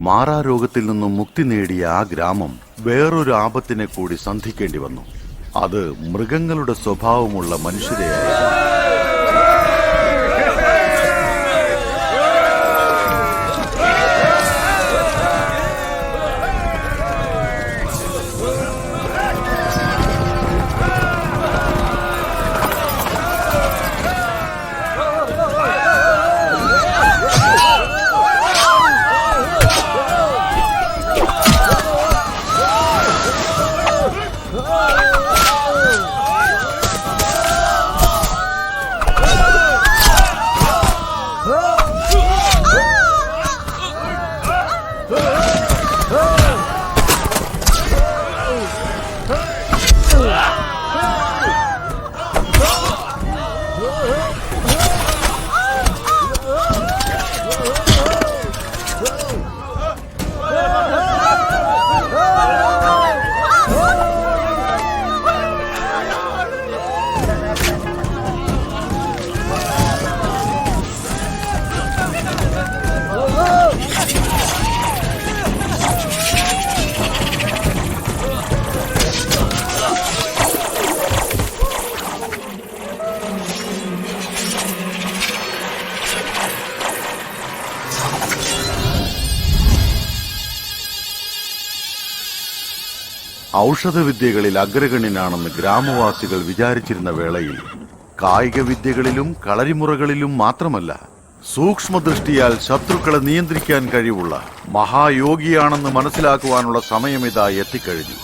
മാറാരോഗത്തിൽ നിന്നും മുക്തി നേടിയ ആ ഗ്രാമം വേറൊരു ആപത്തിനെ കൂടി സന്ധിക്കേണ്ടി വന്നു. അത് മൃഗങ്ങളുടെ സ്വഭാവമുള്ള മനുഷ്യരെയായിരുന്നു. ഔഷധവിദ്യകളിൽ അഗ്രഗണ്യനാണെന്ന് ഗ്രാമവാസികൾ വിചാരിച്ചിരുന്ന വേളയിൽ കായിക വിദ്യകളിലും കളരിമുറകളിലും മാത്രമല്ല, സൂക്ഷ്മദൃഷ്ടിയാൽ ശത്രുക്കളെ നിയന്ത്രിക്കാൻ കഴിവുള്ള മഹായോഗിയാണെന്ന് മനസ്സിലാക്കുവാനുള്ള സമയമിതാ എത്തിക്കഴിഞ്ഞു.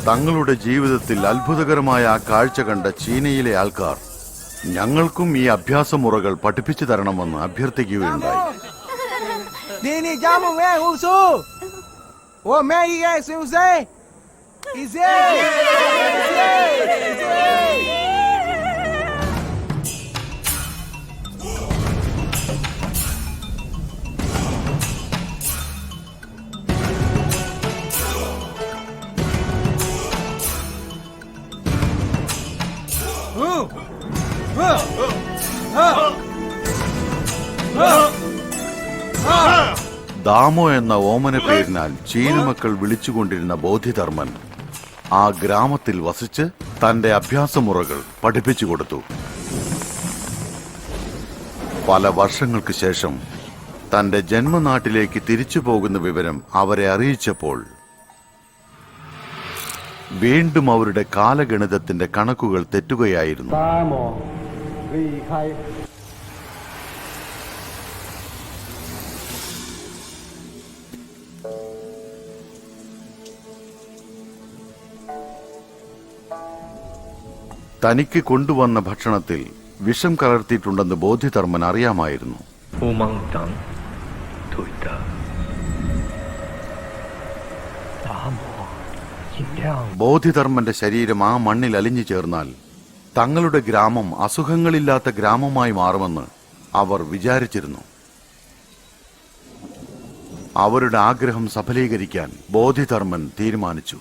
തങ്ങളുടെ ജീവിതത്തിൽ അത്ഭുതകരമായ ആ കാഴ്ച കണ്ട ചീനയിലെ ആൾക്കാർ ഞങ്ങൾക്കും ഈ അഭ്യാസമുറകൾ പഠിപ്പിച്ചു തരണമെന്ന് അഭ്യർത്ഥിക്കുകയുണ്ടായി. ദാമോ എന്ന ഓമന പേരിനാൽ ചീനമക്കൾ വിളിച്ചുകൊണ്ടിരുന്ന ബോധിധർമ്മൻ ആ ഗ്രാമത്തിൽ വസിച്ച് തന്റെ അഭ്യാസമുറകൾ പഠിപ്പിച്ചു കൊടുത്തു. പല വർഷങ്ങൾക്ക് ശേഷം തന്റെ ജന്മനാട്ടിലേക്ക് തിരിച്ചു പോകുന്ന വിവരം അവരെ അറിയിച്ചപ്പോൾ വീണ്ടും അവരുടെ കാലഗണിതത്തിന്റെ കണക്കുകൾ തെറ്റുകയായിരുന്നു. തനിക്ക് കൊണ്ടുവന്ന ഭക്ഷണത്തിൽ വിഷം കലർത്തിയിട്ടുണ്ടെന്ന് ബോധിധർമ്മൻ അറിയാമായിരുന്നു. ബോധിധർമ്മന്റെ ശരീരം ആ മണ്ണിൽ അലിഞ്ഞു ചേർന്നാൽ തങ്ങളുടെ ഗ്രാമം അസുഖങ്ങളില്ലാത്ത ഗ്രാമമായി മാറുമെന്ന് അവർ വിചാരിച്ചിരുന്നു. അവരുടെ ആഗ്രഹം സഫലീകരിക്കാൻ ബോധിധർമ്മൻ തീരുമാനിച്ചു.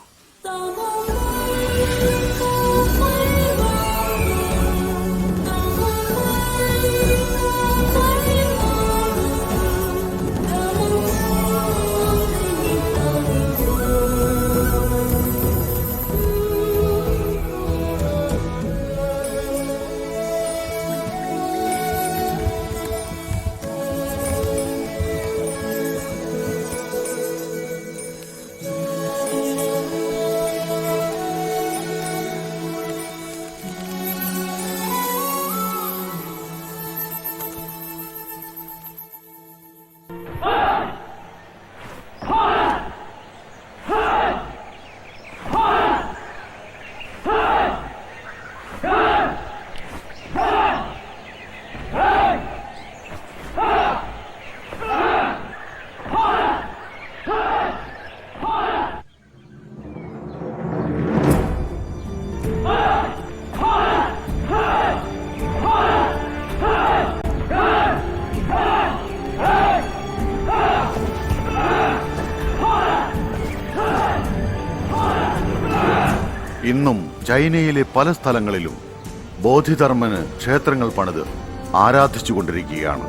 ഇന്നും ചൈനയിലെ പല സ്ഥലങ്ങളിലും ബോധിധർമ്മന് ക്ഷേത്രങ്ങൾ പണിത് ആരാധിച്ചുകൊണ്ടിരിക്കുകയാണ്.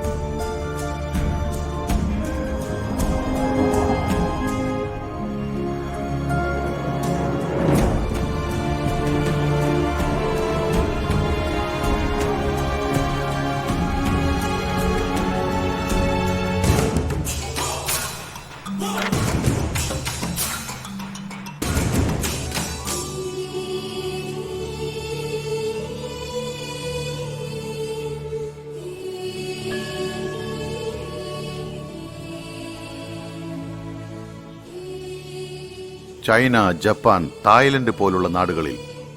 ചൈന, ജപ്പാൻ, തായ്ലൻഡ് പോലുള്ള നാടുകളിൽ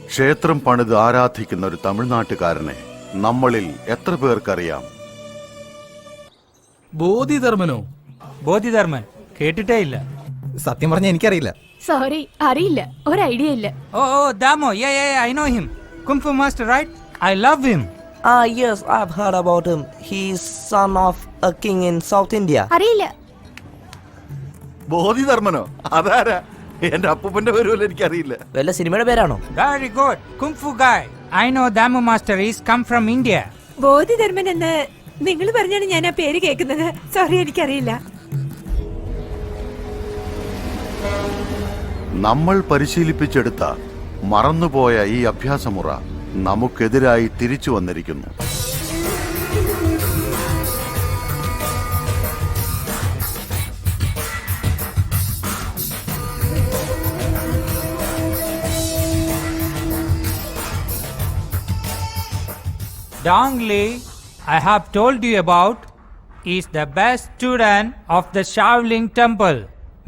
ക്ഷേത്രം പണിത് ആരാധിക്കുന്ന ഒരു തമിഴ്നാട്ടുകാരനെ നമ്മളിൽ എത്ര പേർക്കറിയാം? ബോധിധർമ്മനോ? ബോധിധർമ്മൻ കേട്ടിട്ടേ ഇല്ല. സത്യം പറഞ്ഞ എനിക്കറിയില്ല. സോറി, അറിയില്ല, ഒരു ഐഡിയ ഇല്ല. ഓ Damoh, I know him. Kung Fu master, right? I love him. Yes, I've heard about him. He's son of a king in South India. അറിയില്ല. ബോധിധർമ്മനോ? അതാരാ? എന്റെ അപ്പൂപ്പന്റെ പേരുപോലെ എനിക്കറിയില്ല. വല്ല സിനിമയുടെ പേരാണോ? Very good. Kung Fu guy. I know Damu master is come from India. Bodhidharma എന്ന് നിങ്ങൾ പറഞ്ഞാണ് ഞാൻ ആ പേര് കേൾക്കുന്നത്. സോറി, എനിക്കറിയില്ല. നമ്മൾ പരിശീലിപ്പിച്ചെടുത്ത മറന്നുപോയ ഈ അഭ്യാസമുറ നമുക്കെതിരായി തിരിച്ചു വന്നിരിക്കുന്നു. Dong Li, I have told you about, is the best student of the Shaolin Temple.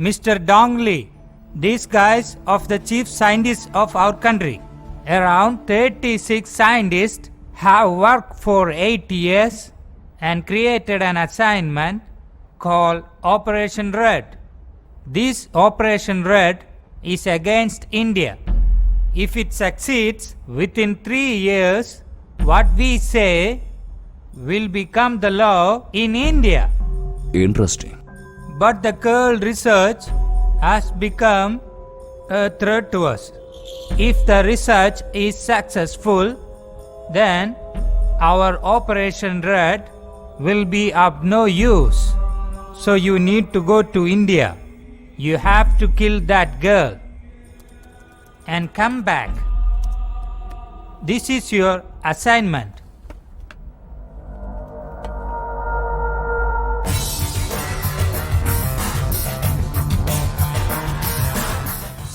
Mr. Dong Li, these guys of the chief scientists of our country. Around 36 scientists have worked for 8 years and created an assignment called Operation Red. This Operation Red is against India. If it succeeds within 3 years, what we say will become the law in India. Interesting. But the curl research has become a threat to us. If the research is successful, then our Operation Red will be of no use. So you need to go to India. You have to kill that girl and come back. This is your assignment.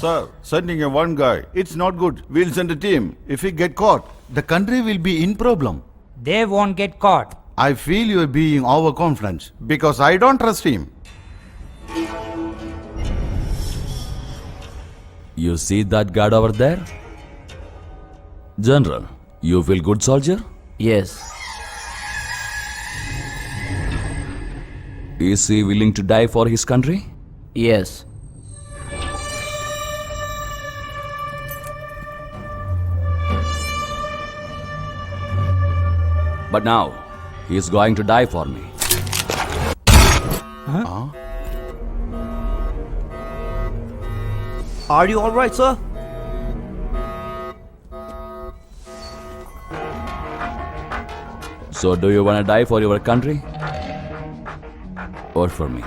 Sir, sending a one guy, it's not good. We'll send a team. If we get caught, the country will be in problem. They won't get caught. I feel you're being overconfident because I don't trust him. You see that guard over there? General, you feel good soldier? Yes. Is he willing to die for his country? Yes. But now, he is going to die for me. Are you alright, sir? So do you want to die for your country? Or for me?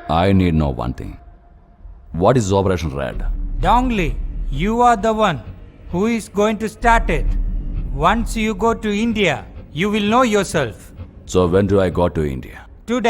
I need know one thing. What is Operation Red? Dongli, you are the one who is going to start it. Once you go to India, you will know yourself. So when do I go to India? Today.